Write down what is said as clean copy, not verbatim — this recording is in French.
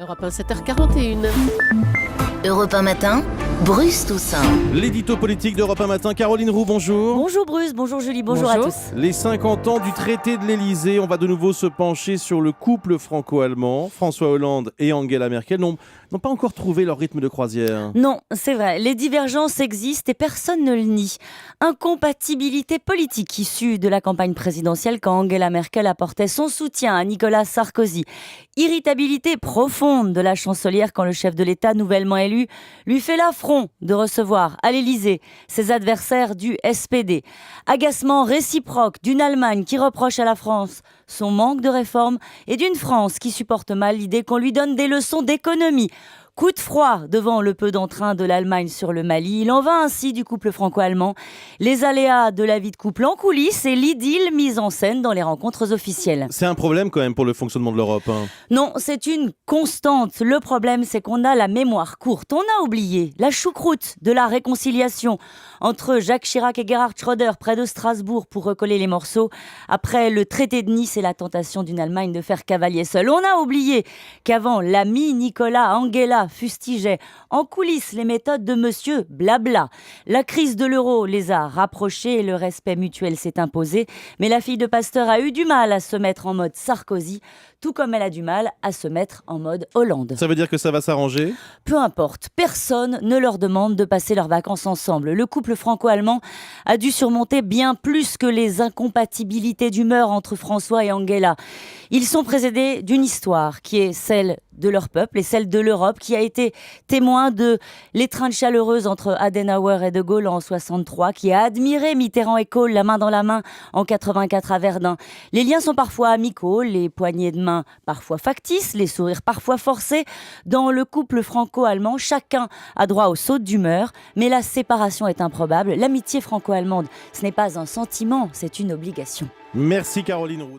Europe 1, 7h41. Europe 1 matin, Bruce Toussaint. L'édito politique d'Europe 1 matin, Caroline Roux, bonjour. Bonjour Bruce, bonjour Julie, bonjour à tous. Les 50 ans du traité de l'Elysée, on va de nouveau se pencher sur le couple franco-allemand. François Hollande et Angela Merkel n'ont pas encore trouvé leur rythme de croisière. Non, c'est vrai, les divergences existent et personne ne le nie. Incompatibilité politique issue de la campagne présidentielle quand Angela Merkel apportait son soutien à Nicolas Sarkozy. Irritabilité profonde de la chancelière quand le chef de l'État nouvellement élu lui fait l'affront de recevoir à l'Elysée ses adversaires du SPD. Agacement réciproque d'une Allemagne qui reproche à la France son manque de réforme et d'une France qui supporte mal l'idée qu'on lui donne des leçons d'économie. Coup de froid devant le peu d'entrain de l'Allemagne sur le Mali. Il en va ainsi du couple franco-allemand. Les aléas de la vie de couple en coulisses et l'idylle mise en scène dans les rencontres officielles. C'est un problème quand même pour le fonctionnement de l'Europe. Non, c'est une constante. Le problème, c'est qu'on a la mémoire courte. On a oublié la choucroute de la réconciliation entre Jacques Chirac et Gerhard Schröder près de Strasbourg pour recoller les morceaux après le traité de Nice et la tentation d'une Allemagne de faire cavalier seul. On a oublié qu'avant, l'ami Nicolas Angela fustigeait en coulisses les méthodes de monsieur Blabla. La crise de l'euro les a rapprochés et le respect mutuel s'est imposé. Mais la fille de Pasteur a eu du mal à se mettre en mode Sarkozy, tout comme elle a du mal à se mettre en mode Hollande. Ça veut dire que ça va s'arranger ? Peu importe, personne ne leur demande de passer leurs vacances ensemble. Le couple franco-allemand a dû surmonter bien plus que les incompatibilités d'humeur entre François et Angela. Ils sont précédés d'une histoire qui est celle de leur peuple et celle de l'Europe qui a été témoin de l'étreinte chaleureuse entre Adenauer et De Gaulle en 63, qui a admiré Mitterrand et Kohl la main dans la main en 84 à Verdun. Les liens sont parfois amicaux, les poignées de main parfois factices, les sourires parfois forcés. Dans le couple franco-allemand, chacun a droit au saut d'humeur, mais la séparation est improbable. L'amitié franco-allemande, ce n'est pas un sentiment, c'est une obligation. Merci Caroline Roux.